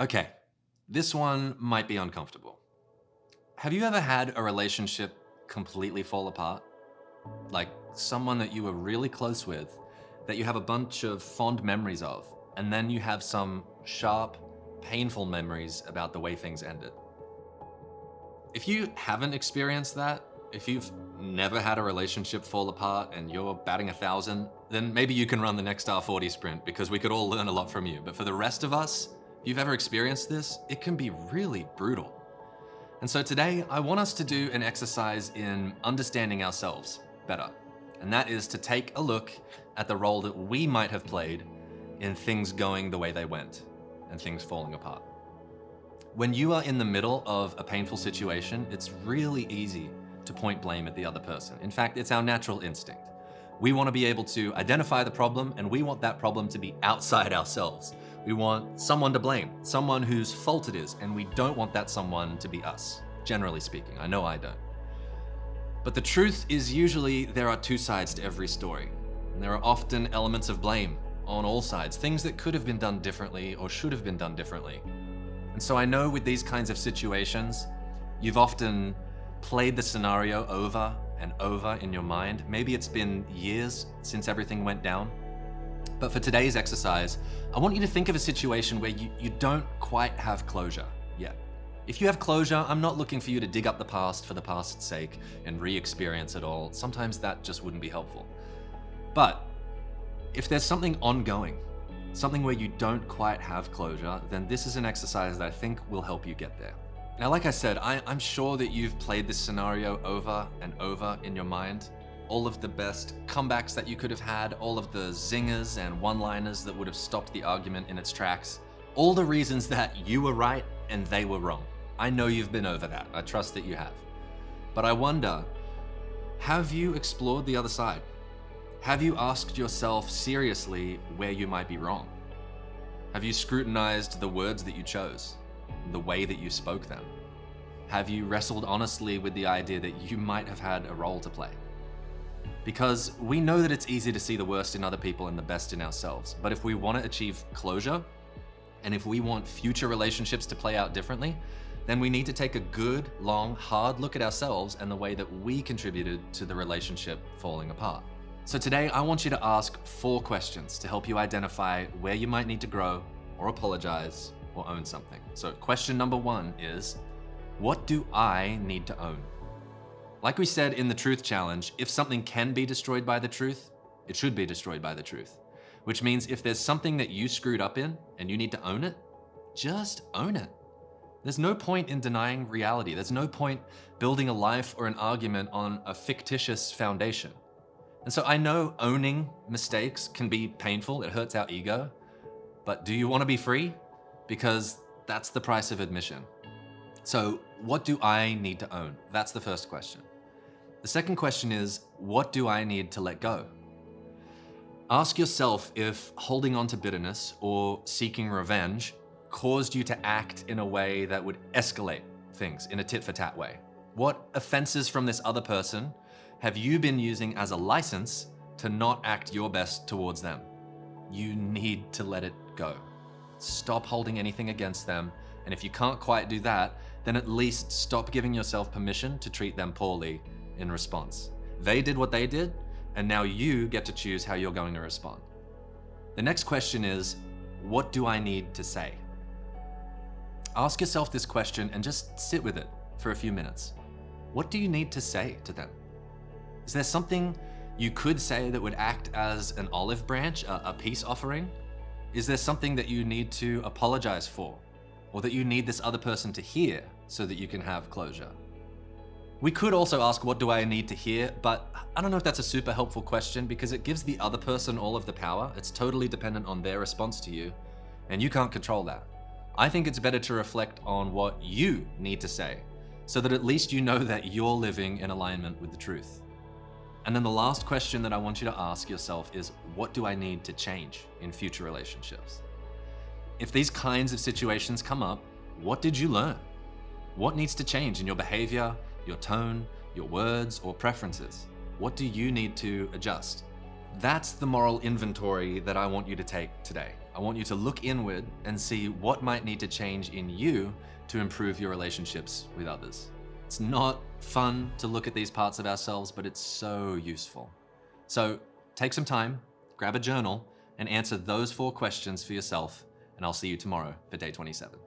Okay, this one might be uncomfortable. Have you ever had a relationship completely fall apart? Like someone that you were really close with, that you have a bunch of fond memories of, and then you have some sharp, painful memories about the way things ended? If you haven't experienced that, if you've never had a relationship fall apart and you're batting 1,000, then maybe you can run the next R40 sprint because we could all learn a lot from you. But for the rest of us, if you've ever experienced this, it can be really brutal. And so today, I want us to do an exercise in understanding ourselves better. And that is to take a look at the role that we might have played in things going the way they went and things falling apart. When you are in the middle of a painful situation, it's really easy to point blame at the other person. In fact, it's our natural instinct. We want to be able to identify the problem, and we want that problem to be outside ourselves. We want someone to blame, someone whose fault it is, and we don't want that someone to be us, generally speaking. I know I don't. But the truth is usually there are two sides to every story, and there are often elements of blame on all sides, things that could have been done differently or should have been done differently. And so I know with these kinds of situations, you've often played the scenario over and over in your mind. Maybe it's been years since everything went down. But for today's exercise, I want you to think of a situation where you don't quite have closure yet. If you have closure, I'm not looking for you to dig up the past for the past's sake and re-experience it all. Sometimes that just wouldn't be helpful. But if there's something ongoing, something where you don't quite have closure, then this is an exercise that I think will help you get there. Now, like I said, I'm sure that you've played this scenario over and over in your mind. All of the best comebacks that you could have had, all of the zingers and one-liners that would have stopped the argument in its tracks, all the reasons that you were right and they were wrong. I know you've been over that. I trust that you have. But I wonder, have you explored the other side? Have you asked yourself seriously where you might be wrong? Have you scrutinized the words that you chose, the way that you spoke them? Have you wrestled honestly with the idea that you might have had a role to play? Because we know that it's easy to see the worst in other people and the best in ourselves. But if we want to achieve closure, and if we want future relationships to play out differently, then we need to take a good, long, hard look at ourselves and the way that we contributed to the relationship falling apart. So today, I want you to ask 4 questions to help you identify where you might need to grow or apologize or own something. So question number 1 is, what do I need to own? Like we said in the truth challenge, if something can be destroyed by the truth, it should be destroyed by the truth. Which means if there's something that you screwed up in and you need to own it, just own it. There's no point in denying reality. There's no point building a life or an argument on a fictitious foundation. And so I know owning mistakes can be painful, it hurts our ego, but do you want to be free? Because that's the price of admission. So what do I need to own? That's the first question. The second question is, what do I need to let go? Ask yourself if holding on to bitterness or seeking revenge caused you to act in a way that would escalate things in a tit-for-tat way. What offenses from this other person have you been using as a license to not act your best towards them? You need to let it go. Stop holding anything against them, and if you can't quite do that, then at least stop giving yourself permission to treat them poorly in response. They did what they did, and now you get to choose how you're going to respond. The next question is, what do I need to say? Ask yourself this question and just sit with it for a few minutes. What do you need to say to them? Is there something you could say that would act as an olive branch, a peace offering? Is there something that you need to apologize for, or that you need this other person to hear so that you can have closure? We could also ask, what do I need to hear? But I don't know if that's a super helpful question because it gives the other person all of the power. It's totally dependent on their response to you, and you can't control that. I think it's better to reflect on what you need to say so that at least you know that you're living in alignment with the truth. And then the last question that I want you to ask yourself is, what do I need to change in future relationships? If these kinds of situations come up, what did you learn? What needs to change in your behavior, your tone, your words, or preferences? What do you need to adjust? That's the moral inventory that I want you to take today. I want you to look inward and see what might need to change in you to improve your relationships with others. It's not fun to look at these parts of ourselves, but it's so useful. So take some time, grab a journal, and answer those 4 questions for yourself, and I'll see you tomorrow for day 27.